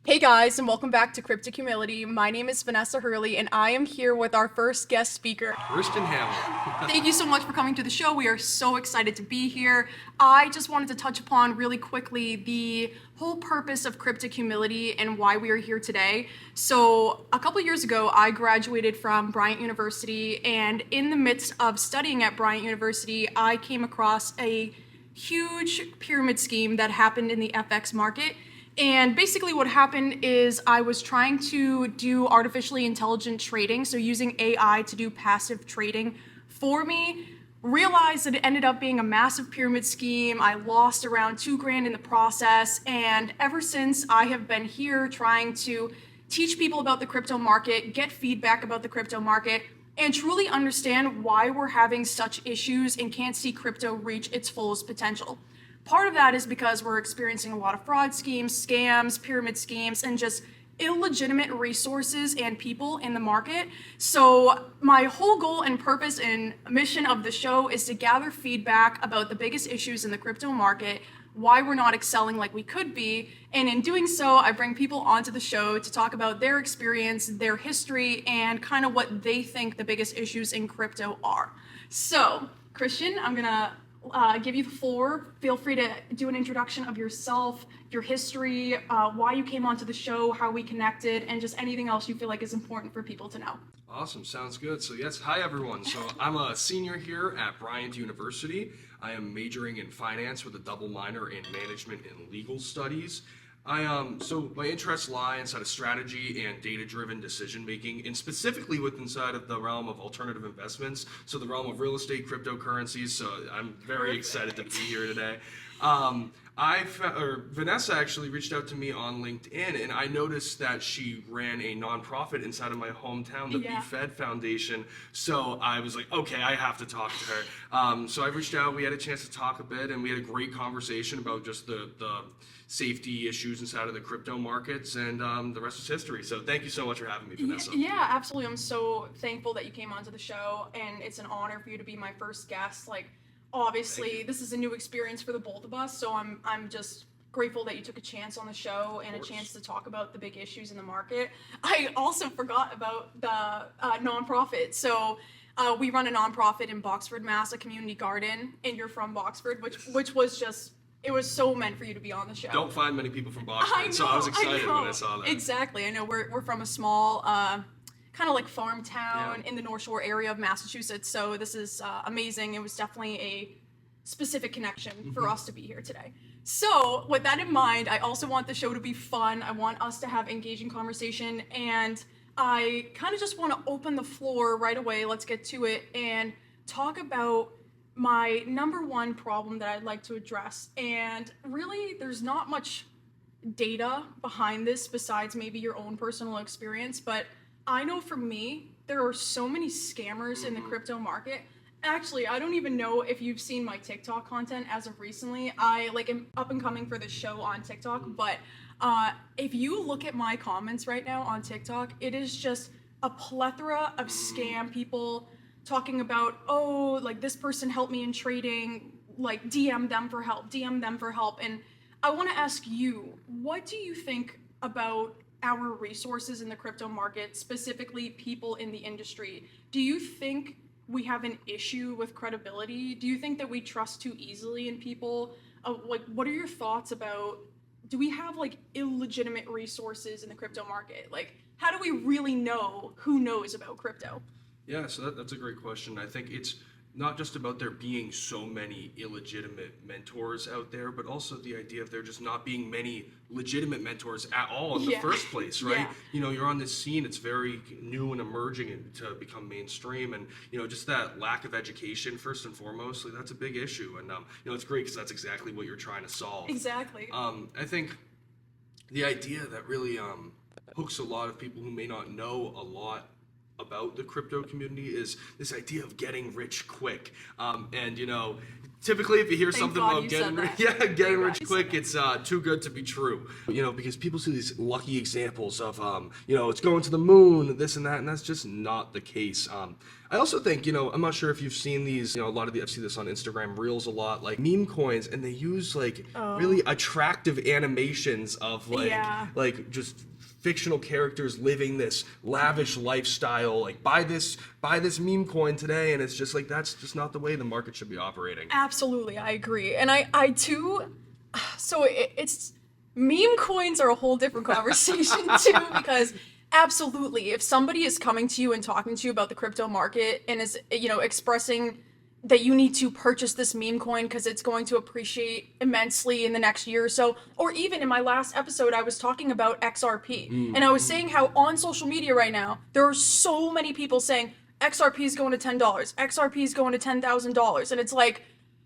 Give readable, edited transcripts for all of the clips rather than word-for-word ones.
Hey guys, and welcome back to Cryptic Humility. My name is Vanessa Hurley, and I am here with our first guest speaker. Christian Hamel. Thank you so much for coming to the show. We are so excited to be here. I just wanted to touch upon really quickly the whole purpose of Cryptic Humility and why we are here today. So, a couple years ago, I graduated from Bryant University, and in the midst of studying at Bryant University, I came across a huge pyramid scheme that happened in the FX market. And basically, what happened is I was trying to do artificially intelligent trading, so using AI to do passive trading for me. Realized that it ended up being a massive pyramid scheme. I lost around $2,000 in the process, and ever since I have been here trying to teach people about the crypto market, get feedback about the crypto market, and truly understand why we're having such issues and can't see crypto reach its fullest potential. Part of that is because we're experiencing a lot of fraud schemes, scams, pyramid schemes, and just illegitimate resources and people in the market. So my whole goal and purpose and mission of the show is to gather feedback about the biggest issues in the crypto market, why we're not excelling like we could be, and in doing so, I bring people onto the show to talk about their experience, their history, and kind of what they think the biggest issues in crypto are. So, Christian, I'm gonna give you the floor. Feel free to do an introduction of yourself, your history, why you came onto the show, how we connected, and just anything else you feel like is important for people to know. Awesome, sounds good. So yes, hi everyone. So I'm a senior here at Bryant University. I am majoring in finance with a double minor in management and legal studies. So my interests lie inside of strategy and data-driven decision making, and specifically with inside of the realm of alternative investments, so the realm of real estate, cryptocurrencies. So I'm very excited to be here today. Vanessa actually reached out to me on LinkedIn, and I noticed that she ran a nonprofit inside of my hometown, the Yeah. Be Fed Foundation. So I was like, okay, I have to talk to her. So I reached out. We had a chance to talk a bit, and we had a great conversation about just the safety issues inside of the crypto markets, and the rest is history. So thank you so much for having me, Vanessa. Yeah, absolutely. I'm so thankful that you came onto the show, and it's an honor for you to be my first guest. Like, obviously, this is a new experience for the both of us, so I'm just grateful that you took a chance on the show and a chance to talk about the big issues in the market. I also forgot about the nonprofit. So we run a nonprofit in Boxford, Mass, a community garden, and you're from Boxford, which was just, it was so meant for you to be on the show. Don't find many people from I Boxford, know, so I was I excited know. when I saw that. Exactly. I know we're from a small, kind of like farm town Yeah. in the North Shore area of Massachusetts. So this is amazing. It was definitely a specific connection for us to be here today. So with that in mind, I also want the show to be fun. I want us to have engaging conversation, and I kind of just want to open the floor right away. Let's get to it and talk about my number one problem that I'd like to address. And really, there's not much data behind this besides maybe your own personal experience, but I know for me, there are so many scammers in the crypto market. Actually, I don't even know if you've seen my TikTok content as of recently. I like am up and coming for the show on TikTok, but if you look at my comments right now on TikTok, it is just a plethora of scam people talking about, oh, like this person helped me in trading, like DM them for help, DM them for help. And I want to ask you, what do you think about our resources in the crypto market, specifically people in the industry? Do you think we have an issue with credibility? Do you think that we trust too easily in people? Like, what are your thoughts about, do we have like illegitimate resources in the crypto market? Like, how do we really know who knows about crypto? Yeah, so that's a great question. I think it's not just about there being so many illegitimate mentors out there, but also the idea of there just not being many legitimate mentors at all in the Yeah. first place, right? Yeah. You know, you're on this scene, it's very new and emerging and to become mainstream, and you know, just that lack of education, first and foremost, like, that's a big issue. And you know, it's great because that's exactly what you're trying to solve. Exactly. I think the idea that really hooks a lot of people who may not know a lot about the crypto community is this idea of getting rich quick. And typically if you hear something God about you getting said that. getting rich quick, it's too good to be true. Because people see these lucky examples of it's going to the moon, this and that, and that's just not the case. I also think, I'm not sure if you've seen these, a lot of I've seen this on Instagram Reels a lot, like meme coins, and they use really attractive animations of like just fictional characters living this lavish lifestyle, like buy this meme coin today, and it's just like that's just not the way the market should be operating. Absolutely, I agree. And I too, so it's meme coins are a whole different conversation too, because absolutely, if somebody is coming to you and talking to you about the crypto market and is, expressing that you need to purchase this meme coin because it's going to appreciate immensely in the next year or so, or even in my last episode, I was talking about XRP, and I was saying how on social media right now, there are so many people saying XRP is going to $10, XRP is going to $10,000, and it's like,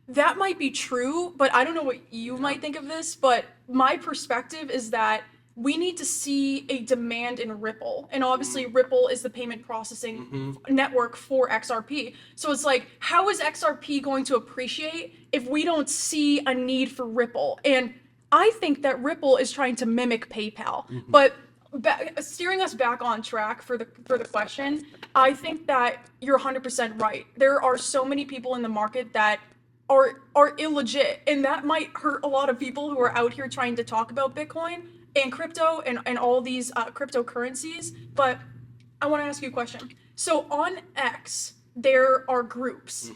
that might be true, but I don't know what you might think of this, but my perspective is that we need to see a demand in Ripple. And obviously Ripple is the payment processing network for XRP. So it's like, how is XRP going to appreciate if we don't see a need for Ripple? And I think that Ripple is trying to mimic PayPal. But steering us back on track for the question, I think that you're 100% right. There are so many people in the market that are illegit, and that might hurt a lot of people who are out here trying to talk about Bitcoin and crypto and all these cryptocurrencies. But I want to ask you a question. So on X, there are groups.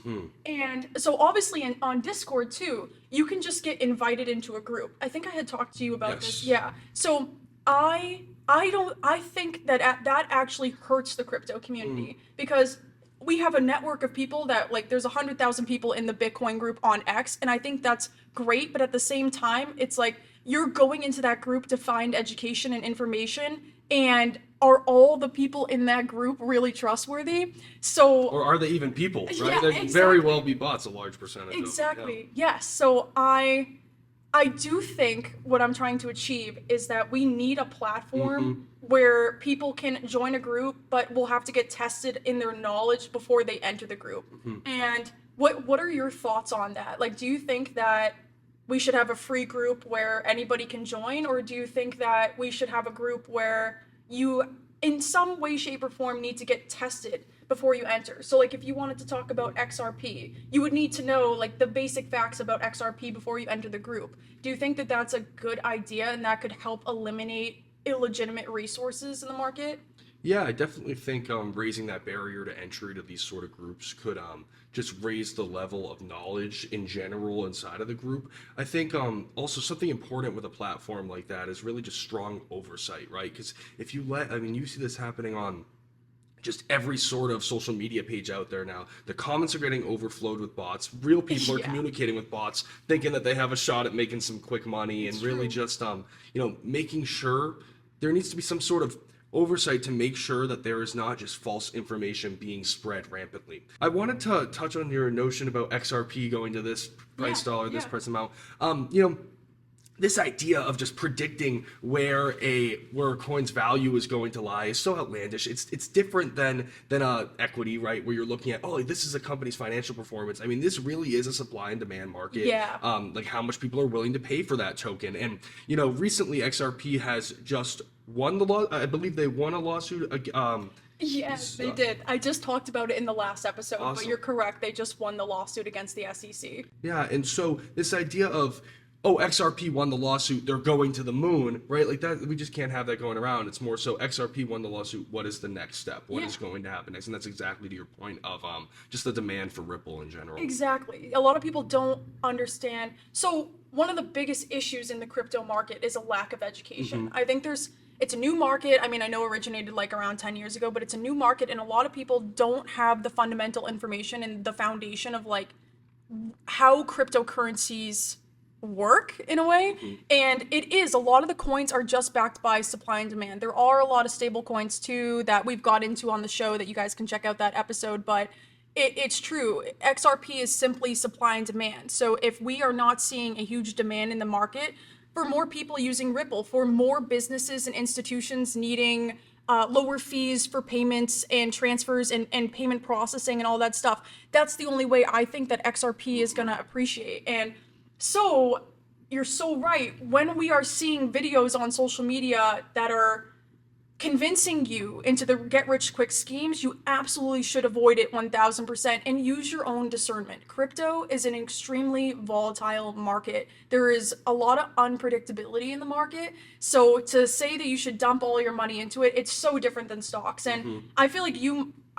And so obviously on Discord too, you can just get invited into a group. I think I had talked to you about this. Yeah. So I think that that actually hurts the crypto community, because we have a network of people that, like, there's 100,000 people in the Bitcoin group on X, and I think that's great. But at the same time, it's like, you're going into that group to find education and information, and are all the people in that group really trustworthy? So, or are they even people, right? Yeah, They exactly. very well be bots, a large percentage Exactly. of them. Yeah. Yes. So I do think what I'm trying to achieve is that we need a platform where people can join a group, but will have to get tested in their knowledge before they enter the group. And what are your thoughts on that? Like, do you think that we should have a free group where anybody can join, or do you think that we should have a group where you, in some way, shape, or form, need to get tested before you enter? So, like, if you wanted to talk about XRP, you would need to know, like, the basic facts about XRP before you enter the group. Do you think that that's a good idea, and that could help eliminate illegitimate resources in the market? Yeah, I definitely think raising that barrier to entry to these sort of groups could just raise the level of knowledge in general inside of the group. I think also something important with a platform like that is really just strong oversight, right? Because if you you see this happening on just every sort of social media page out there now. The comments are getting overflowed with bots. Real people are communicating with bots, thinking that they have a shot at making some quick money, and really just making sure there needs to be some sort of oversight to make sure that there is not just false information being spread rampantly. I wanted to touch on your notion about XRP going to this price dollar, this price amount. This idea of just predicting where a coin's value is going to lie is so outlandish. It's different than equity, right? Where you're looking at, this is a company's financial performance. I mean, this really is a supply and demand market. Yeah. Like how much people are willing to pay for that token. And recently XRP has just won the law. I believe they won a lawsuit. Yes, they did. I just talked about it in the last episode, Awesome. But you're correct. They just won the lawsuit against the SEC. Yeah, and so this idea of XRP won the lawsuit, they're going to the moon, right? Like that, we just can't have that going around. It's more so XRP won the lawsuit, what is the next step? What is going to happen next? And that's exactly to your point of just the demand for Ripple in general. Exactly. A lot of people don't understand. So one of the biggest issues in the crypto market is a lack of education. I think it's a new market. I mean, I know it originated like around 10 years ago, but it's a new market, and a lot of people don't have the fundamental information and the foundation of like how cryptocurrencies work in a way. And it is, a lot of the coins are just backed by supply and demand. There are a lot of stable coins too that we've got into on the show that you guys can check out that episode, but it's true. XRP is simply supply and demand. So if we are not seeing a huge demand in the market for more people using Ripple, for more businesses and institutions needing lower fees for payments and transfers and payment processing and all that stuff. That's the only way I think that XRP is going to appreciate. And so you're so right. When we are seeing videos on social media that are convincing you into the get-rich-quick schemes, you absolutely should avoid it 1000% and use your own discernment. Crypto is an extremely volatile market. There is a lot of unpredictability in the market. So to say that you should dump all your money into it, it's so different than stocks. And I feel like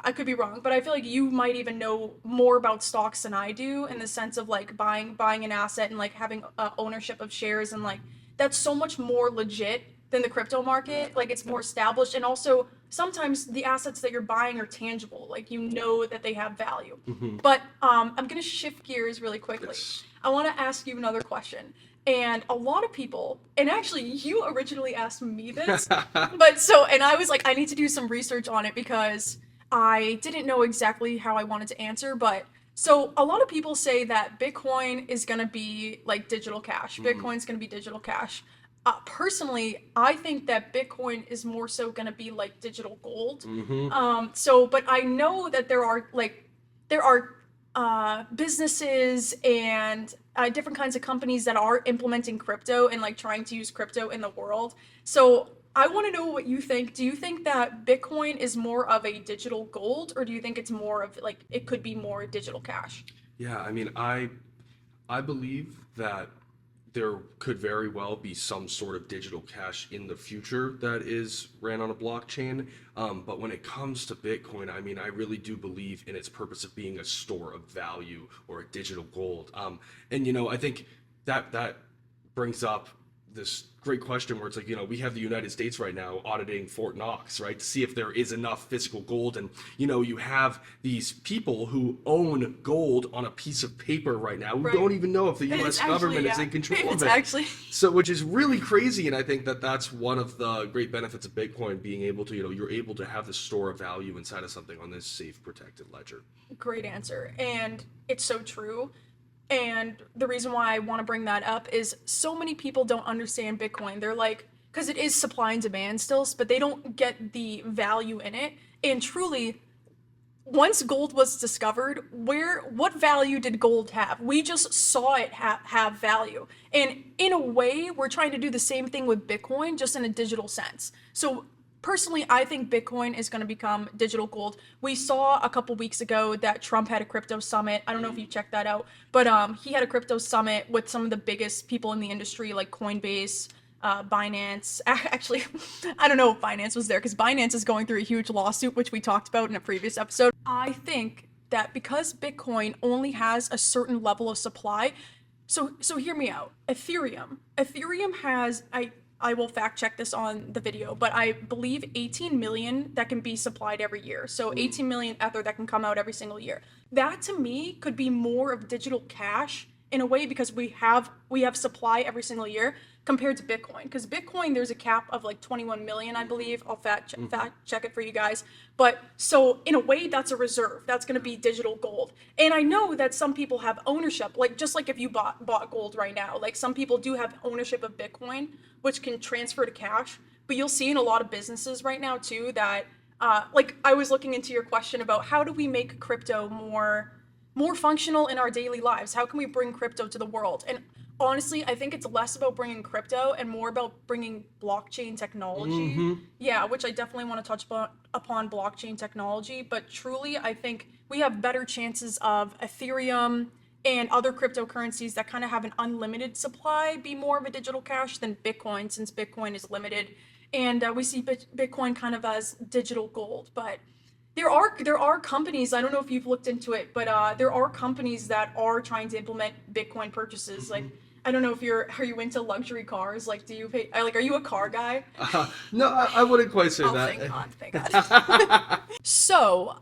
I could be wrong, but I feel like you might even know more about stocks than I do, in the sense of like buying an asset and like having ownership of shares, and like that's so much more legit than the crypto market. Like it's more established, and also sometimes the assets that you're buying are tangible, like you know that they have value. But I'm gonna shift gears really quickly. Yes. I want to ask you another question. And a lot of people, and actually you originally asked me this, and I was like, I need to do some research on it because I didn't know exactly how I wanted to answer. But so a lot of people say that Bitcoin is going to be like digital cash. Bitcoin's going to be digital cash. Personally, I think that Bitcoin is more so going to be like digital gold. But I know that there are businesses and different kinds of companies that are implementing crypto and like trying to use crypto in the world. So I want to know what you think. Do you think that Bitcoin is more of a digital gold, or do you think it's more of like it could be more digital cash? Yeah, I mean, I believe that there could very well be some sort of digital cash in the future that is ran on a blockchain. But when it comes to Bitcoin, I mean, I really do believe in its purpose of being a store of value or a digital gold. I think that brings up this great question where it's like, we have the United States right now auditing Fort Knox, right, to see if there is enough physical gold. And, you have these people who own gold on a piece of paper right now who don't even know if the U.S. government is in control of it. So, which is really crazy. And I think that that's one of the great benefits of Bitcoin, being able to, you're able to have this store of value inside of something on this safe, protected ledger. Great answer. And it's so true. And the reason why I want to bring that up is so many people don't understand Bitcoin. They're like, because it is supply and demand still, but they don't get the value in it. And truly, once gold was discovered, what value did gold have? We just saw it have value. And in a way, we're trying to do the same thing with Bitcoin, just in a digital sense. So personally, I think Bitcoin is going to become digital gold. We saw a couple weeks ago that Trump had a crypto summit. I don't know if you checked that out, but he had a crypto summit with some of the biggest people in the industry, like Coinbase, Binance. Actually, I don't know if Binance was there because Binance is going through a huge lawsuit, which we talked about in a previous episode. I think that because Bitcoin only has a certain level of supply, so hear me out. Ethereum has, I will fact check this on the video, but I believe 18 million that can be supplied every year. So 18 million Ether that can come out every single year. That to me could be more of digital cash in a way, because we have supply every single year compared to Bitcoin. Because Bitcoin, there's a cap of like 21 million, I believe. I'll fact check it for you guys. But so in a way, that's a reserve. That's going to be digital gold. And I know that some people have ownership, like just like if you bought gold right now, like some people do have ownership of Bitcoin, which can transfer to cash. But you'll see in a lot of businesses right now too that, like I was looking into your question about how do we make crypto more functional in our daily lives? How can we bring crypto to the world? And honestly, I think it's less about bringing crypto and more about bringing blockchain technology. Yeah, which I definitely want to touch upon blockchain technology. But truly, I think we have better chances of Ethereum and other cryptocurrencies that kind of have an unlimited supply be more of a digital cash than Bitcoin, since Bitcoin is limited. And we see Bitcoin kind of as digital gold. But there are companies, I don't know if you've looked into it, but there are companies that are trying to implement Bitcoin purchases. Like, I don't know if are you into luxury cars? Like, do you pay, like, are you a car guy? No, I wouldn't quite say that. Thank God. So,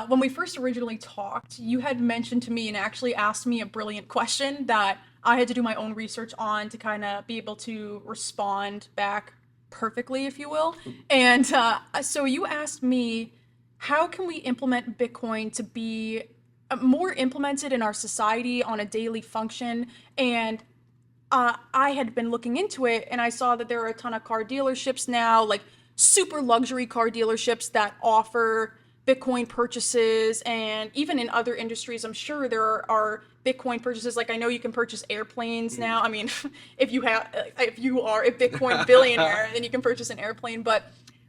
when we first originally talked, you had mentioned to me and actually asked me a brilliant question that I had to do my own research on to kind of be able to respond back perfectly, if you will. And so you asked me, how can we implement Bitcoin to be more implemented in our society on a daily function? And I had been looking into it, and I saw that there are a ton of car dealerships now, like super luxury car dealerships that offer Bitcoin purchases, and even in other industries, I'm sure there are Bitcoin purchases. Like I know you can purchase airplanes now. I mean, if you are a Bitcoin billionaire, then you can purchase an airplane. But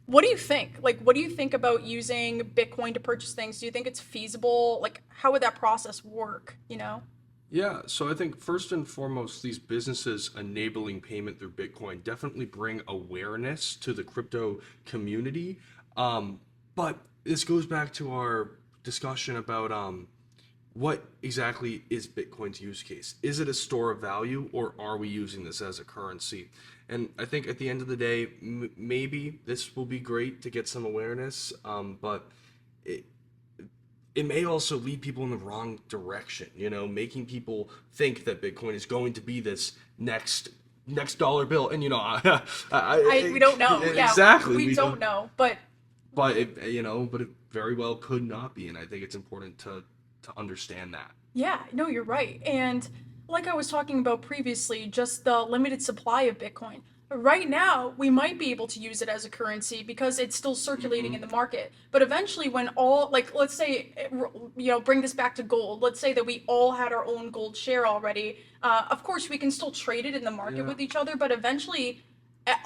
what do you think? Like, what do you think about using Bitcoin to purchase things? Do you think it's feasible? Like, how would that process work? You know? Yeah, so I think first and foremost, these businesses enabling payment through Bitcoin definitely bring awareness to the crypto community. But this goes back to our discussion about what exactly is Bitcoin's use case? Is it a store of value, or are we using this as a currency? And I think at the end of the day, maybe this will be great to get some awareness, but it, it may also lead people in the wrong direction, making people think that Bitcoin is going to be this next dollar bill. And We don't know. Yeah, exactly, we don't know. But but it very well could not be, and I think it's important to understand that. yeah, no, you're right. And like I was talking about previously, just the limited supply of Bitcoin. Right now, we might be able to use it as a currency because it's still circulating in the market. But eventually, when all, like, let's say, bring this back to gold. Let's say that we all had our own gold share already. Of course, we can still trade it in the market Yeah. with each other, but eventually,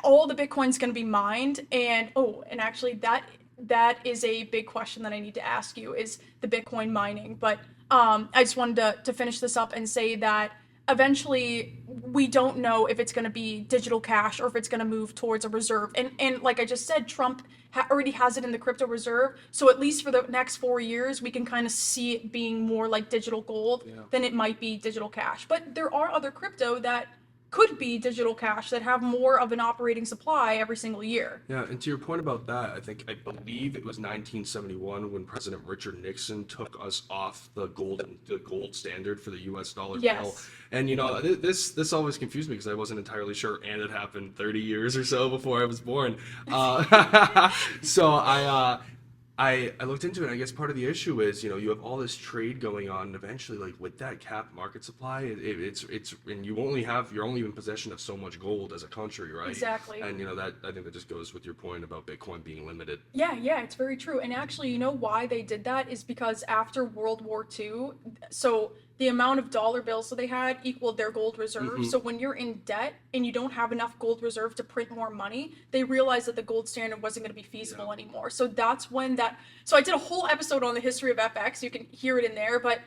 all the Bitcoin's going to be mined. And actually, that is a big question that I need to ask you is the Bitcoin mining. But I just wanted to finish this up and say that eventually we don't know if it's going to be digital cash or if it's going to move towards a reserve. And like I just said, Trump already has it in the crypto reserve. So at least for the next 4 years, we can kind of see it being more like digital gold than it might be digital cash. But there are other crypto that could be digital cash that have more of an operating supply every single year. Yeah, and to your point about that, I believe it was 1971 when President Richard Nixon took us off the gold standard for the U.S. dollar bill. Yes. And this always confused me because I wasn't entirely sure, and it happened 30 years or so before I was born. So I looked into it, and I guess part of the issue is, you have all this trade going on, and eventually, like, with that capped market supply, it's and you're only in possession of so much gold as a country, right? Exactly. And that, I think that just goes with your point about Bitcoin being limited. Yeah, it's very true. And actually, you know why they did that is because after World War II, so the amount of dollar bills that they had equaled their gold reserve. So when you're in debt and you don't have enough gold reserve to print more money, they realized that the gold standard wasn't going to be feasible anymore. So that's when so I did a whole episode on the history of FX. You can hear it in there, but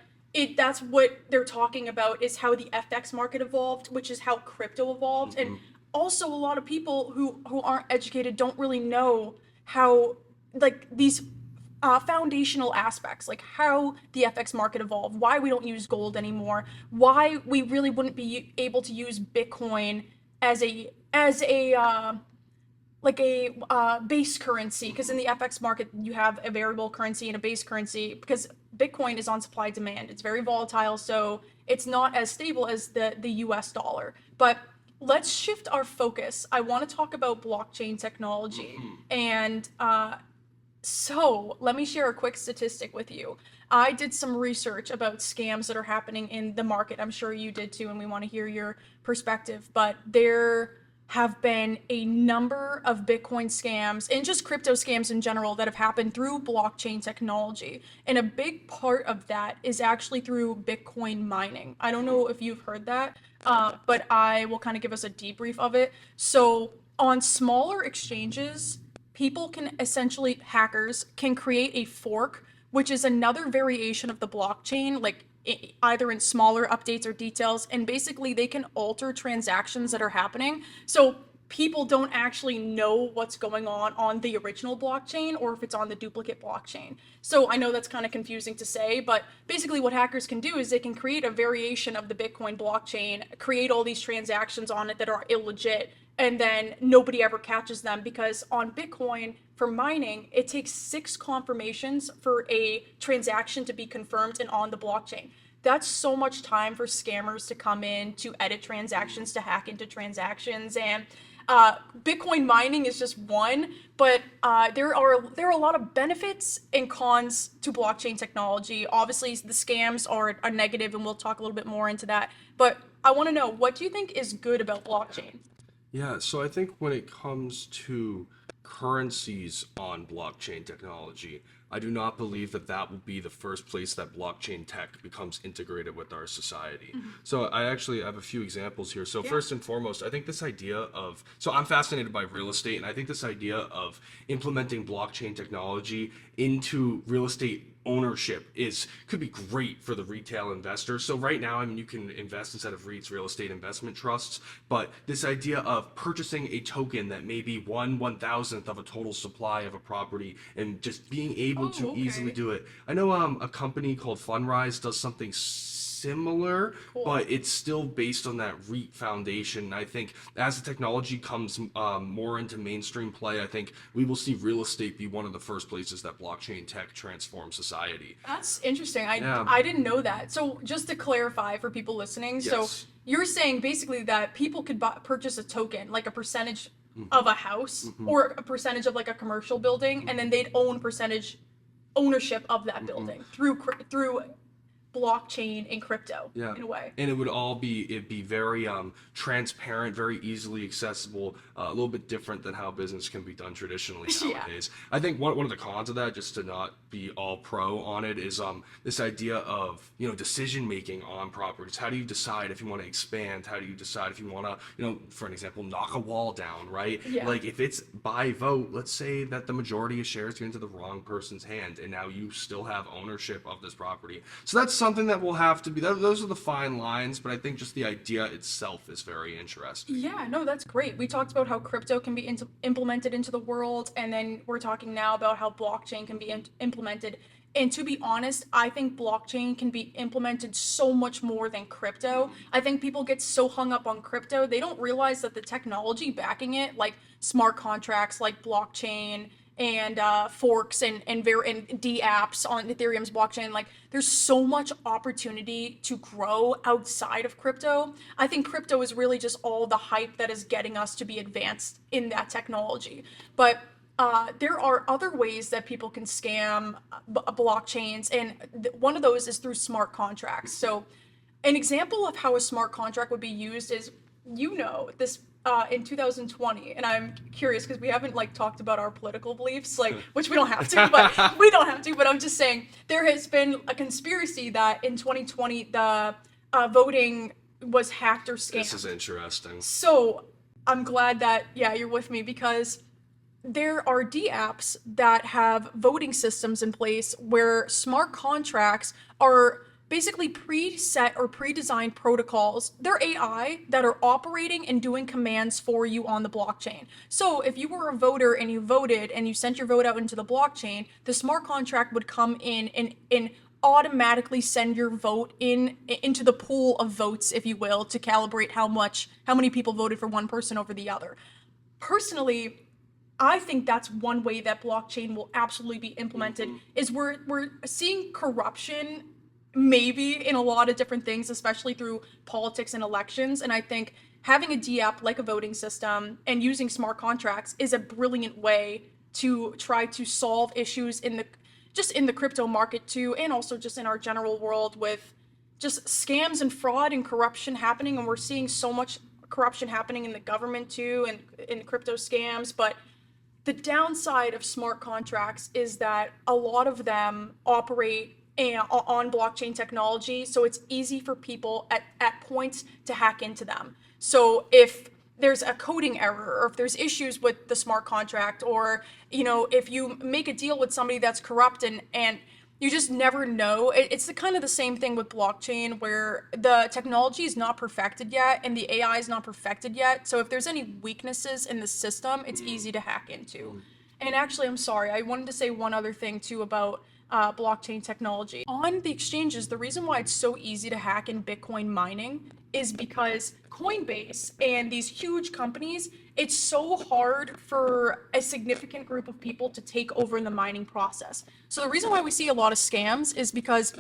that's what they're talking about is how the FX market evolved, which is how crypto evolved. And also a lot of people who aren't educated don't really know how like these foundational aspects, like how the FX market evolved, why we don't use gold anymore, why we really wouldn't be able to use Bitcoin as a base currency, because in the FX market you have a variable currency and a base currency, because Bitcoin is on supply demand. It's very volatile, so it's not as stable as the US dollar. But let's shift our focus. I want to talk about blockchain technology. And so let me share a quick statistic with you. I did some research about scams that are happening in the market. I'm sure you did too, and we want to hear your perspective. But there have been a number of Bitcoin scams and just crypto scams in general that have happened through blockchain technology. And a big part of that is actually through Bitcoin mining. I don't know if you've heard that, but I will kind of give us a debrief of it. So on smaller exchanges, hackers can create a fork, which is another variation of the blockchain, like either in smaller updates or details, and basically they can alter transactions that are happening. So people don't actually know what's going on the original blockchain or if it's on the duplicate blockchain. So I know that's kind of confusing to say, but basically what hackers can do is they can create a variation of the Bitcoin blockchain, create all these transactions on it that are illegit, and then nobody ever catches them, because on Bitcoin, for mining, it takes 6 confirmations for a transaction to be confirmed and on the blockchain. That's so much time for scammers to come in, to edit transactions, to hack into transactions. And Bitcoin mining is just one, but there are a lot of benefits and cons to blockchain technology. Obviously, the scams are negative, and we'll talk a little bit more into that. But I want to know, what do you think is good about blockchain? Yeah, so I think when it comes to currencies on blockchain technology. I do not believe that that will be the first place that blockchain tech becomes integrated with our society. So I actually have a few examples here. So first and foremost, I think this idea of, so I'm fascinated by real estate, and I think this idea of implementing blockchain technology into real estate ownership could be great for the retail investor. So right now, I mean, you can invest instead of REITs, real estate investment trusts, but this idea of purchasing a token that may be 1/1000th of a total supply of a property and just being able to easily do it. I know a company called Fundrise does something similar, but it's still based on that REIT foundation. I think as the technology comes more into mainstream play, I think we will see real estate be one of the first places that blockchain tech transforms society. That's interesting. I didn't know that. So just to clarify for people listening, so you're saying basically that people could purchase a token, like a percentage of a house or a percentage of like a commercial building, and then they'd own ownership of that building through blockchain and crypto in a way. And it'd be very transparent, very easily accessible, a little bit different than how business can be done traditionally nowadays. I think one of the cons of that, just to not be all pro on it, is this idea of, decision making on properties. How do you decide if you want to expand? How do you decide if you want to, for an example, knock a wall down, right? Like if it's by vote, let's say that the majority of shares get into the wrong person's hand, and now you still have ownership of this property. So that's something that will have to be, those are the fine lines, but I think just the idea itself is very interesting. Yeah, no, that's great. We talked about how crypto can be implemented into the world, and then we're talking now about how blockchain can be implemented. And to be honest, I think blockchain can be implemented so much more than crypto. I think people get so hung up on crypto, they don't realize that the technology backing it, like smart contracts, like blockchain, and forks and dApps on Ethereum's blockchain, like there's so much opportunity to grow outside of crypto. I think crypto is really just all the hype that is getting us to be advanced in that technology. But there are other ways that people can scam blockchains, and one of those is through smart contracts. So an example of how a smart contract would be used is, this in 2020, and I'm curious because we haven't talked about our political beliefs, which we don't have to, but I'm just saying there has been a conspiracy that in 2020 the voting was hacked or scammed. This is interesting. So I'm glad that you're with me, because there are dApps that have voting systems in place where smart contracts are basically preset or pre-designed protocols. They're AI that are operating and doing commands for you on the blockchain. So if you were a voter and you voted and you sent your vote out into the blockchain, the smart contract would come in and automatically send your vote into the pool of votes, if you will, to calibrate how many people voted for one person over the other. Personally, I think that's one way that blockchain will absolutely be implemented, is we're seeing corruption maybe in a lot of different things, especially through politics and elections. And I think having a dApp like a voting system and using smart contracts is a brilliant way to try to solve issues in the crypto market too, and also just in our general world with just scams and fraud and corruption happening. And we're seeing so much corruption happening in the government too, and in crypto scams. But the downside of smart contracts is that a lot of them operate on blockchain technology, so it's easy for people at points to hack into them. So if there's a coding error, or if there's issues with the smart contract, or if you make a deal with somebody that's corrupt and you just never know. It's the same thing with blockchain, where the technology is not perfected yet and the AI is not perfected yet. So if there's any weaknesses in the system, it's easy to hack into. And actually, I'm sorry, I wanted to say one other thing too about blockchain technology. On the exchanges, the reason why it's so easy to hack in Bitcoin mining is because Coinbase and these huge companies, it's so hard for a significant group of people to take over in the mining process. So the reason why we see a lot of scams is because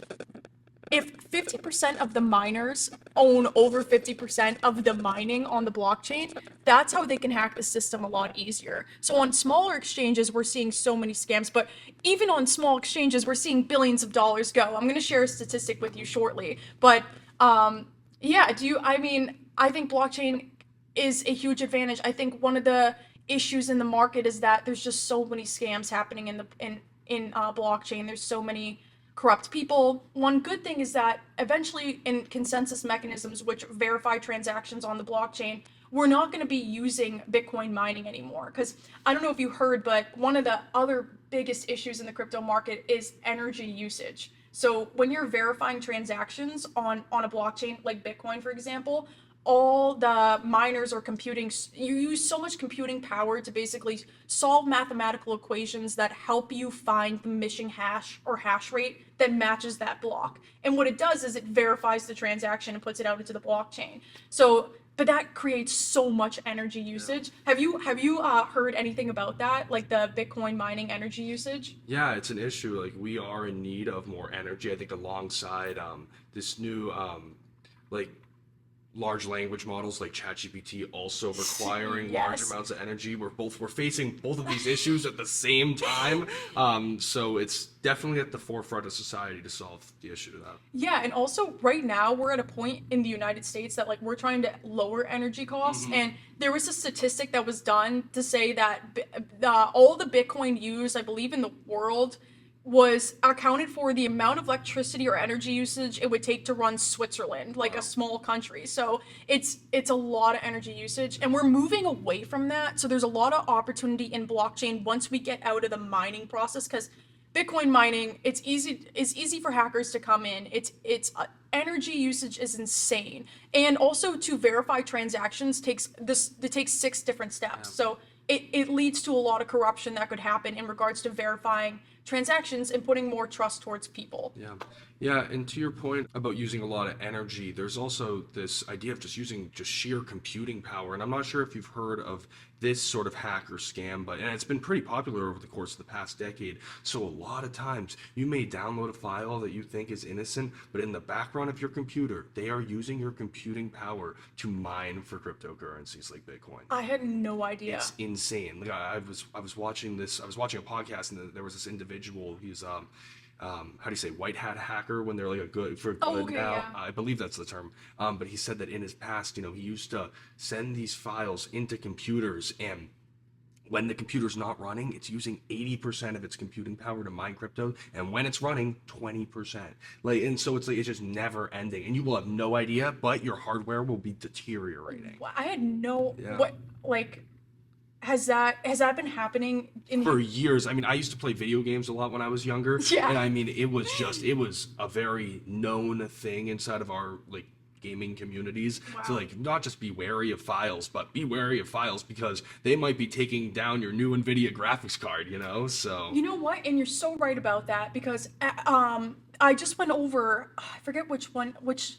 if 50% of the miners own over 50% of the mining on the blockchain, that's how they can hack the system a lot easier. So on smaller exchanges, we're seeing so many scams, but even on small exchanges, we're seeing billions of dollars go. I'm going to share a statistic with you shortly, but I think blockchain is a huge advantage. I think one of the issues in the market is that there's just so many scams happening in blockchain. There's so many corrupt people. One good thing is that eventually in consensus mechanisms, which verify transactions on the blockchain, we're not going to be using Bitcoin mining anymore. Because I don't know if you heard, but one of the other biggest issues in the crypto market is energy usage. So when you're verifying transactions on a blockchain like Bitcoin, for example, all the miners are computing, you use so much computing power to basically solve mathematical equations that help you find the missing hash or hash rate that matches that block. And what it does is it verifies the transaction and puts it out into the blockchain. So, but that creates so much energy usage. Have you heard anything about that, like the Bitcoin mining energy usage? Yeah, it's an issue. Like we are in need of more energy. I think alongside this new like large language models like ChatGPT also requiring large Yes. amounts of energy. We're facing both of these issues at the same time. So it's definitely at the forefront of society to solve the issue of that. Yeah, and also right now we're at a point in the United States that like we're trying to lower energy costs, and there was a statistic that was done to say that all the Bitcoin used, I believe, in the world was accounted for the amount of electricity or energy usage it would take to run Switzerland, like a small country. So it's a lot of energy usage, and we're moving away from that. So there's a lot of opportunity in blockchain once we get out of the mining process, because Bitcoin mining, it's easy for hackers to come in. It's energy usage is insane, and also to verify transactions it takes 6 different steps. So it leads to a lot of corruption that could happen in regards to verifying transactions and putting more trust towards people. Yeah. Yeah, and to your point about using a lot of energy, there's also this idea of just using just sheer computing power. And I'm not sure if you've heard of this sort of hacker scam, and it's been pretty popular over the course of the past decade. So a lot of times you may download a file that you think is innocent, but in the background of your computer, they are using your computing power to mine for cryptocurrencies like Bitcoin. I had no idea. It's insane. Like I was watching this. I was watching a podcast, and there was this individual. He's how do you say, white hat hacker, when they're like a good for good Okay, now. yeah. I believe that's the term. But he said that in his past, he used to send these files into computers, and when the computer's not running, it's using 80% of its computing power to mine crypto, and when it's running, 20%. Like, and so it's like it's just never ending, and you will have no idea, but your hardware will be deteriorating. I had no Yeah. what like has that been happening in For years. I mean, I used to play video games a lot when I was younger. Yeah. And I mean, it was a very known thing inside of our like gaming communities to Wow. like not just be wary of files, but be wary of files because they might be taking down your new NVIDIA graphics card, So You know what? And you're so right about that, because I just went over, I forget which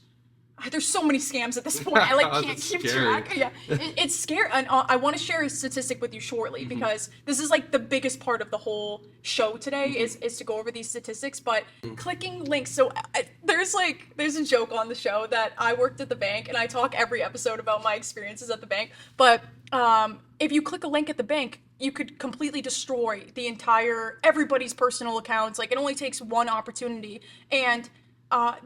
there's so many scams at this point. I like can't That's keep scary. track. Yeah, it's scary. And I want to share a statistic with you shortly, because this is like the biggest part of the whole show today is to go over these statistics. But clicking links. So there's a joke on the show that I worked at the bank, and I talk every episode about my experiences at the bank. But if you click a link at the bank, you could completely destroy everybody's personal accounts. Like, it only takes one opportunity. And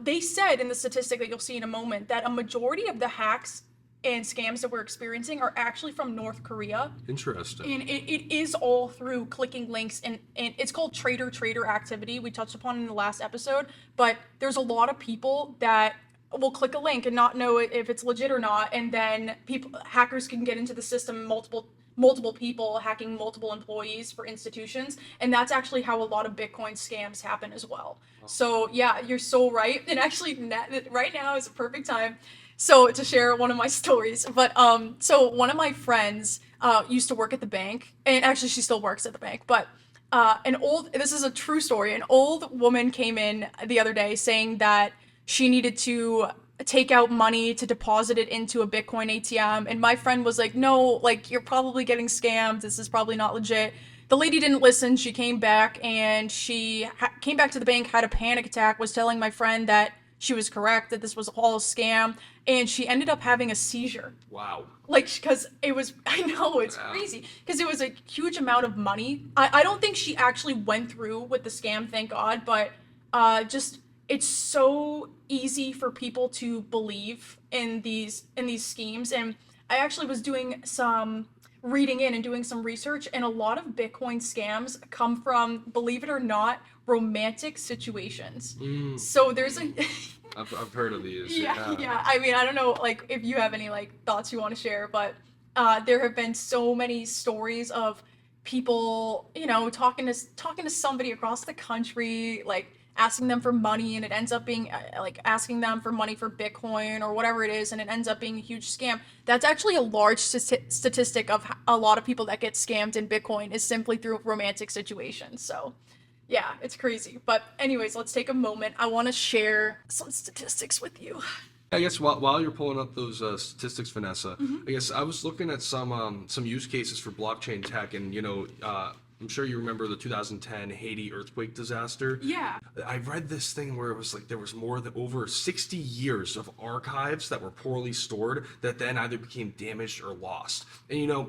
they said in the statistic that you'll see in a moment that a majority of the hacks and scams that we're experiencing are actually from North Korea. interesting. And it is all through clicking links, and it's called trader activity. We touched upon it in the last episode, but there's a lot of people that will click a link and not know if it's legit or not, and then hackers can get into the system, multiple people hacking multiple employees for institutions, and that's actually how a lot of Bitcoin scams happen as well. So yeah, you're so right, and actually right now is a perfect time to share one of my stories. But so one of my friends used to work at the bank, and actually she still works at the bank, but this is a true story, an old woman came in the other day saying that she needed to take out money to deposit it into a Bitcoin ATM. And my friend was like, no, like, you're probably getting scammed. This is probably not legit. The lady didn't listen. She came back, and she came back to the bank, had a panic attack, was telling my friend that she was correct, that this was all a scam. And she ended up having a seizure. Wow. Like, because I know, it's Wow. crazy. Because it was a huge amount of money. I don't think she actually went through with the scam, thank God. But it's so easy for people to believe in these schemes. And I actually was doing some reading in and doing some research, and a lot of Bitcoin scams come from, believe it or not, romantic situations. So there's a I've heard of these. yeah. I mean, I don't know, like, if you have any like thoughts you want to share, but there have been so many stories of people, talking to somebody across the country, like asking them for money, and it ends up being like asking them for money for Bitcoin or whatever it is, and it ends up being a huge scam. That's actually a large statistic of a lot of people that get scammed in Bitcoin is simply through romantic situations. So yeah, it's crazy. But anyways, let's take a moment. I want to share some statistics with you. I guess while you're pulling up those statistics, Vanessa, I guess I was looking at some use cases for blockchain tech, and I'm sure you remember the 2010 Haiti earthquake disaster. Yeah. I read this thing where it was like there was more than over 60 years of archives that were poorly stored that then either became damaged or lost. And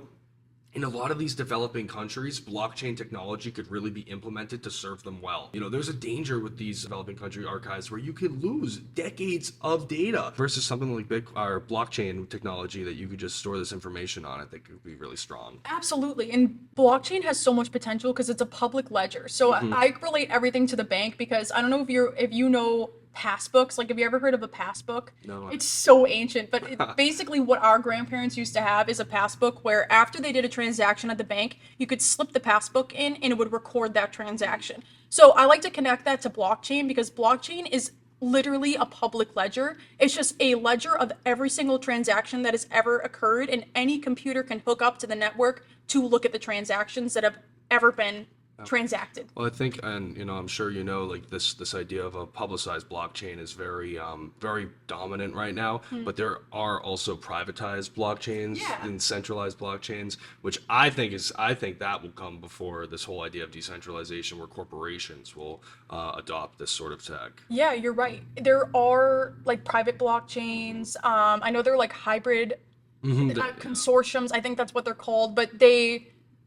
in a lot of these developing countries, blockchain technology could really be implemented to serve them well. There's a danger with these developing country archives where you could lose decades of data versus something like blockchain technology that you could just store this information on. I think it would be really strong. Absolutely. And blockchain has so much potential because it's a public ledger. So I relate everything to the bank because I don't know if you know passbooks. Like, have you ever heard of a passbook? No. It's so ancient, but basically what our grandparents used to have is a passbook where after they did a transaction at the bank, you could slip the passbook in and it would record that transaction. So I like to connect that to blockchain because blockchain is literally a public ledger. It's just a ledger of every single transaction that has ever occurred, and any computer can hook up to the network to look at the transactions that have ever been transacted. Well, I think, and I'm sure like this idea of a publicized blockchain is very very dominant right now. But there are also privatized blockchains and centralized blockchains, which I think that will come before this whole idea of decentralization, where corporations will adopt this sort of tech. Yeah, you're right. There are like private blockchains. I know they're like hybrid consortiums. I think that's what they're called. But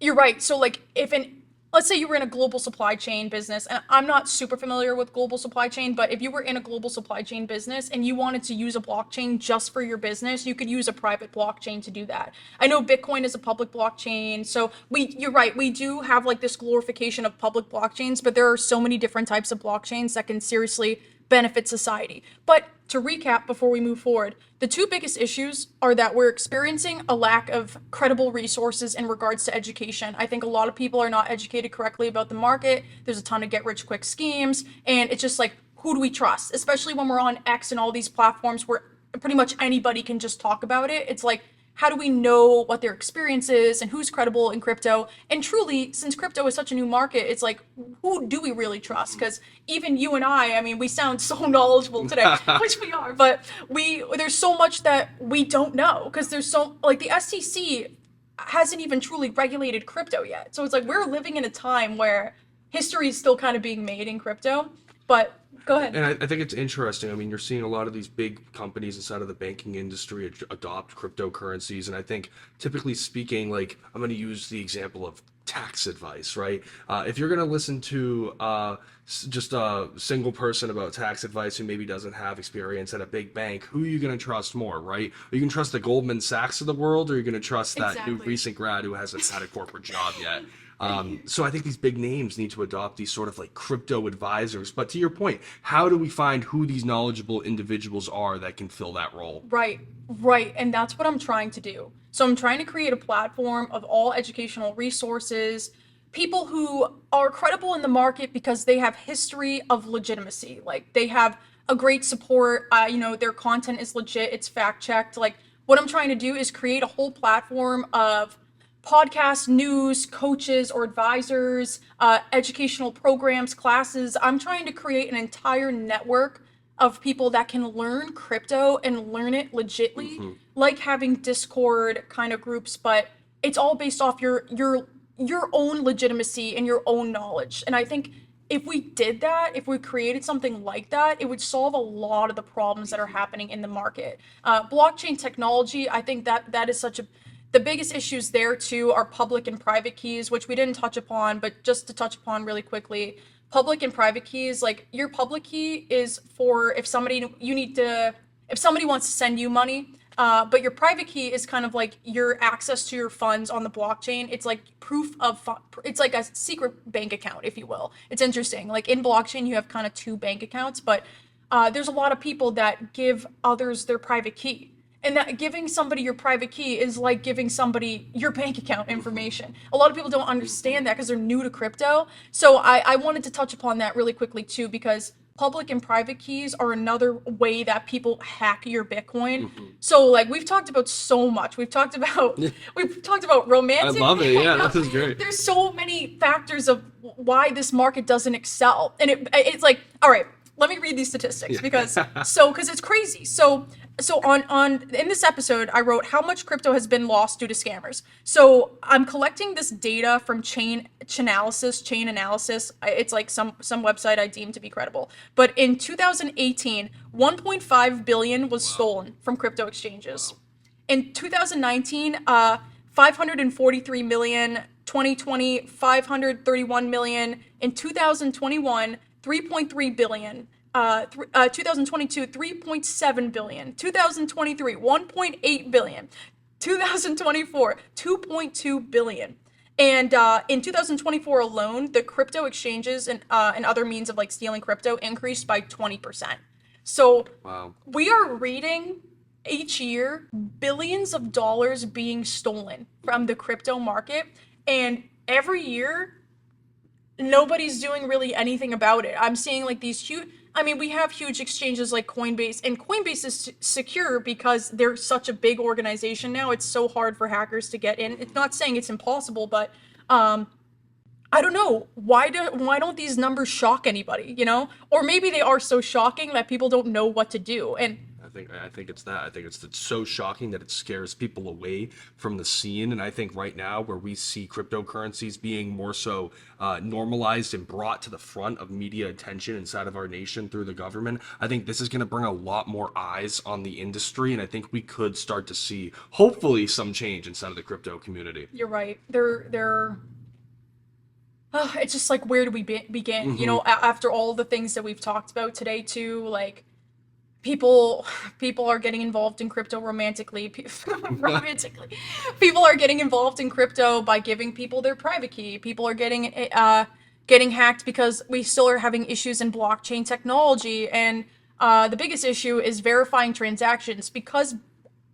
you're right. So like let's say you were in a global supply chain business, and I'm not super familiar with global supply chain, but if you were in a global supply chain business and you wanted to use a blockchain just for your business, you could use a private blockchain to do that. I know Bitcoin is a public blockchain, so you're right, we do have like this glorification of public blockchains, but there are so many different types of blockchains that can seriously benefit society. But to recap before we move forward, the two biggest issues are that we're experiencing a lack of credible resources in regards to education. I think a lot of people are not educated correctly about the market. There's a ton of get-rich-quick schemes, and it's just like, who do we trust? Especially when we're on X and all these platforms where pretty much anybody can just talk about it. It's like, how do we know what their experience is and who's credible in crypto? And truly, since crypto is such a new market, it's like, who do we really trust? Because even you and I mean, we sound so knowledgeable today, which we are, but there's so much that we don't know because there's so, like, the SEC hasn't even truly regulated crypto yet. So it's like we're living in a time where history is still kind of being made in crypto. But go ahead. And I think it's interesting. I mean, you're seeing a lot of these big companies inside of the banking industry adopt cryptocurrencies. And I think, typically speaking, like, I'm going to use the example of tax advice, right? If you're going to listen to just a single person about tax advice who maybe doesn't have experience at a big bank, who are you going to trust more, right? Are you going to trust the Goldman Sachs of the world, or are you going to trust that new recent grad who hasn't had a corporate job yet? So I think these big names need to adopt these sort of like crypto advisors. But to your point, how do we find who these knowledgeable individuals are that can fill that role? Right. And that's what I'm trying to do. So I'm trying to create a platform of all educational resources, people who are credible in the market because they have history of legitimacy. Like, they have a great support, their content is legit, it's fact checked. Like, what I'm trying to do is create a whole platform of podcasts, news, coaches or advisors, educational programs, classes. I'm trying to create an entire network of people that can learn crypto and learn it legitly, like having Discord kind of groups, but it's all based off your own legitimacy and your own knowledge. And I think if we did that, if we created something like that, it would solve a lot of the problems that are happening in the market. Blockchain technology, I think that is the biggest issues there too are public and private keys, which we didn't touch upon, but just to touch upon really quickly, public and private keys, like, your public key is for if somebody wants to send you money, But your private key is kind of like your access to your funds on the blockchain. It's like it's like a secret bank account, if you will. It's interesting. Like in blockchain, you have kind of two bank accounts, but there's a lot of people that give others their private key. And that giving somebody your private key is like giving somebody your bank account information. A lot of people don't understand that because they're new to crypto. So I wanted to touch upon that really quickly too, because public and private keys are another way that people hack your Bitcoin. So like we've talked about so much. We've talked about romantic. I love it. Yeah, this is great. There's so many factors of why this market doesn't excel. And it's like, all right, let me read these statistics because it's crazy. So on in this episode, I wrote how much crypto has been lost due to scammers. So I'm collecting this data from Chain Analysis. It's like some website I deem to be credible. But in 2018, 1.5 billion was stolen from crypto exchanges. In 2019, 543 million. 2020, 531 million. In 2021, 3.3 billion. 2022, 3.7 billion. 2023, 1.8 billion. 2024, 2.2 billion. And in 2024 alone, the crypto exchanges and other means of like stealing crypto increased by 20%. So we are reading each year billions of dollars being stolen from the crypto market, and every year nobody's doing really anything about it. I'm seeing like these huge, I mean, we have huge exchanges like Coinbase, and Coinbase is secure because they're such a big organization now. It's so hard for hackers to get in. It's not saying it's impossible, but I don't know. Why don't these numbers shock anybody, you know? Or maybe they are so shocking that people don't know what to do. And I think it's that. I think it's so shocking that it scares people away from the scene. And I think right now, where we see cryptocurrencies being more so normalized and brought to the front of media attention inside of our nation through the government, I think this is going to bring a lot more eyes on the industry. And I think we could start to see, hopefully, some change inside of the crypto community. You're right. It's just like, where do we begin? You know, after all the things that we've talked about today, too, like. People are getting involved in crypto romantically. People are getting involved in crypto by giving people their private key. People are getting hacked because we still are having issues in blockchain technology. And the biggest issue is verifying transactions, because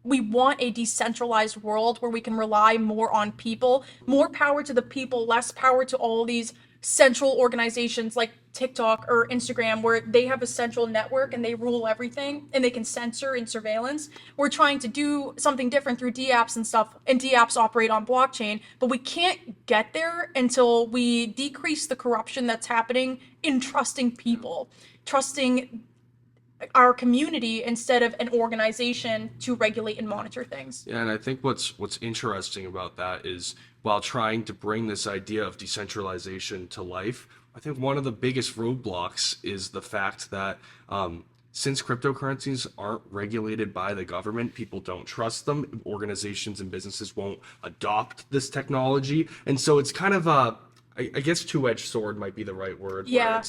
we want a decentralized world where we can rely more on people. More power to the people, less power to all these central organizations like TikTok or Instagram, where they have a central network and they rule everything and they can censor and surveillance. We're trying to do something different through DApps and stuff, and DApps operate on blockchain, but we can't get there until we decrease the corruption that's happening in trusting people, trusting our community instead of an organization to regulate and monitor things. Yeah, and I think what's interesting about that is, while trying to bring this idea of decentralization to life, I think one of the biggest roadblocks is the fact that since cryptocurrencies aren't regulated by the government, people don't trust them. Organizations and businesses won't adopt this technology, and so it's kind of a, I guess two-edged sword might be the right word. Yeah,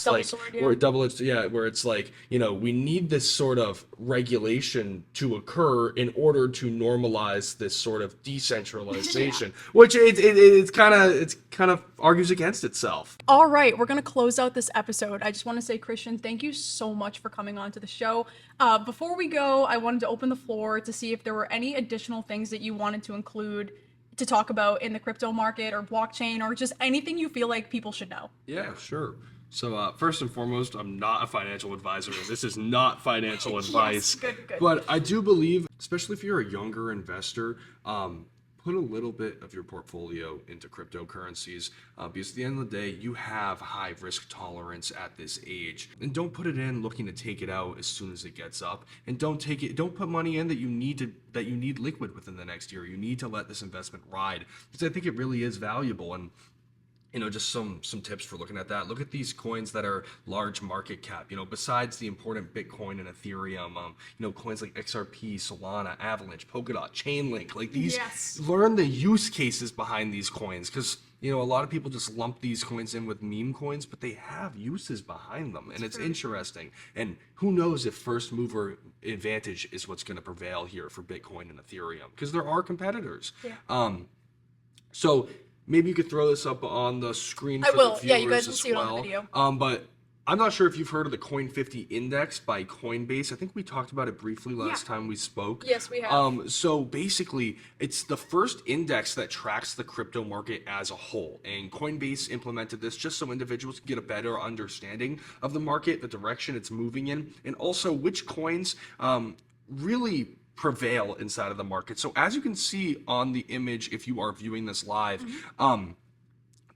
where double-edged, where it's like, you know, we need this sort of regulation to occur in order to normalize this sort of decentralization, which it's kind of argues against itself. All right, we're going to close out this episode. I just want to say, Christian, thank you so much for coming on to the show. Before we go, I wanted to open the floor to see if there were any additional things that you wanted to include to talk about in the crypto market or blockchain, or just anything you feel like people should know. Yeah, sure. So first and foremost, I'm not a financial advisor. This is not financial advice. Good. But I do believe, especially if you're a younger investor, put a little bit of your portfolio into cryptocurrencies, because at the end of the day, you have high risk tolerance at this age, and don't put it in looking to take it out as soon as it gets up, and don't put money in that you need liquid within the next year. You need to let this investment ride, because I think it really is valuable. And you know, just some tips for looking at that. Look at these coins that are large market cap. You know, besides the important Bitcoin and Ethereum, you know, coins like XRP, Solana, Avalanche, Polkadot, Chainlink, like these. Yes. Learn the use cases behind these coins, because You know, a lot of people just lump these coins in with meme coins, but they have uses behind them, and it's interesting. And who knows if first mover advantage is what's going to prevail here for Bitcoin and Ethereum, because there are competitors. So maybe you could throw this up on the screen for the viewers you guys will as see it on the well. video. But I'm not sure if you've heard of the Coin 50 Index by Coinbase. I think we talked about it briefly last time we spoke. Yes, we have. So basically, it's the first index that tracks the crypto market as a whole. And Coinbase implemented this just so individuals can get a better understanding of the market, the direction it's moving in, and also which coins really prevail inside of the market. So as you can see on the image, if you are viewing this live,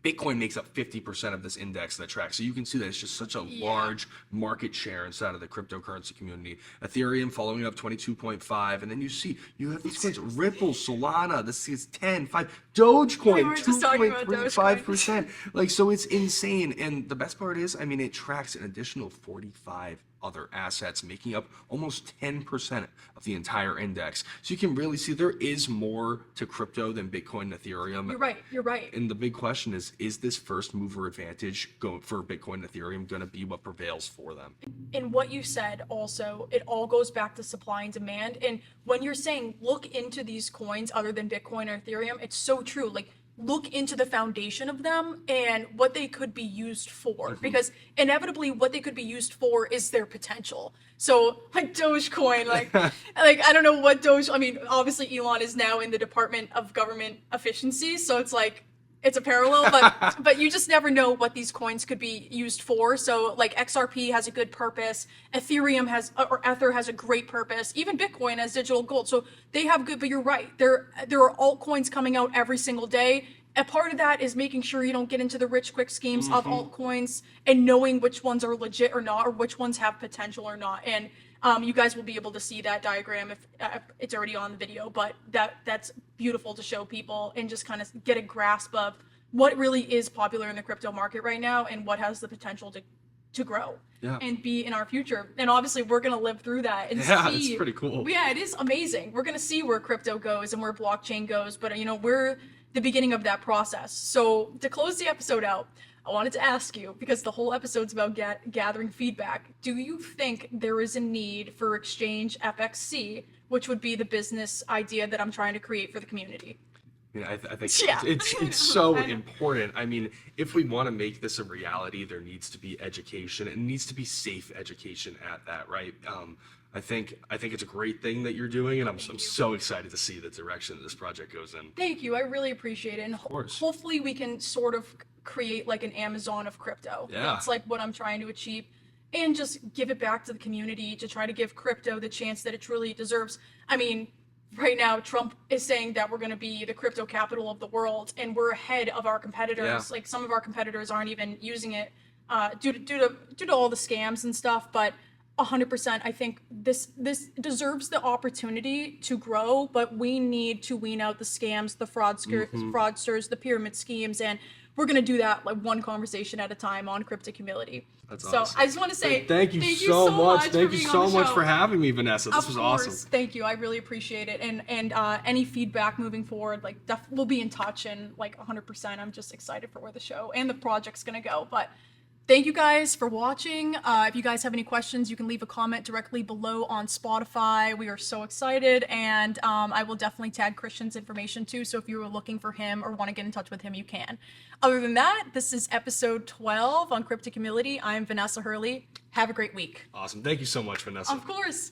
Bitcoin makes up 50% of this index that tracks. So you can see that it's just such a large market share inside of the cryptocurrency community. Ethereum following up 22.5. And then you see, you have these coins, Ripple, Solana, this is 10, 5, Dogecoin, 2.35%. Like, so it's insane. And the best part is, I mean, it tracks an additional 45 other assets, making up almost 10% of the entire index. So you can really see there is more to crypto than Bitcoin and Ethereum. You're right. And the big question is this first mover advantage for Bitcoin and Ethereum going to be what prevails for them? And what you said also, it all goes back to supply and demand. And when you're saying look into these coins other than Bitcoin or Ethereum, it's so true. Like, look into the foundation of them and what they could be used for, because inevitably what they could be used for is their potential. So like Dogecoin, like I don't know what I mean, obviously Elon is now in the Department of Government Efficiency, so it's like it's a parallel, but you just never know what these coins could be used for. So like XRP has a good purpose, Ethereum or Ether has a great purpose, even Bitcoin has digital gold. So they have good, but you're right. There are altcoins coming out every single day. A part of that is making sure you don't get into the rich quick schemes of altcoins and knowing which ones are legit or not, or which ones have potential or not. And you guys will be able to see that diagram if it's already on the video, but that's beautiful to show people and just kind of get a grasp of what really is popular in the crypto market right now and what has the potential to grow and be in our future. And obviously we're going to live through that and see. It's pretty cool. Yeah, it is amazing. We're going to see where crypto goes and where blockchain goes, but you know, we're the beginning of that process. So to close the episode out, I wanted to ask you, because the whole episode's about gathering feedback, do you think there is a need for Exchange FXC, which would be the business idea that I'm trying to create for the community? I think it's so important. I mean, if we want to make this a reality, there needs to be education. It needs to be safe education at that, right? I think it's a great thing that you're doing, and I'm so excited to see the direction that this project goes in. Thank you. I really appreciate it. And of course. Hopefully we can sort of create like an Amazon of crypto. Yeah. That's like what I'm trying to achieve. And just give it back to the community to try to give crypto the chance that it truly deserves. I mean, right now, Trump is saying that we're going to be the crypto capital of the world, and we're ahead of our competitors. Yeah. Like, some of our competitors aren't even using it due to all the scams and stuff. But 100%, I think this deserves the opportunity to grow, but we need to wean out the scams, the fraudsters, the pyramid schemes, and we're going to do that like one conversation at a time on Cryptic Humility. That's so awesome. I just want to say thank you so much. Thank you for so much for having me, Vanessa. This was awesome. Thank you. I really appreciate it. And any feedback moving forward, like we'll be in touch, and like 100%. I'm just excited for where the show and the project's going to go. But thank you guys for watching. If you guys have any questions, you can leave a comment directly below on Spotify. We are so excited, and I will definitely tag Christian's information too, so if you were looking for him or want to get in touch with him, you can. Other than that, this is episode 12 on Cryptic Humility. I'm Vanessa Hurley. Have a great week. Awesome. Thank you so much, Vanessa. Of course.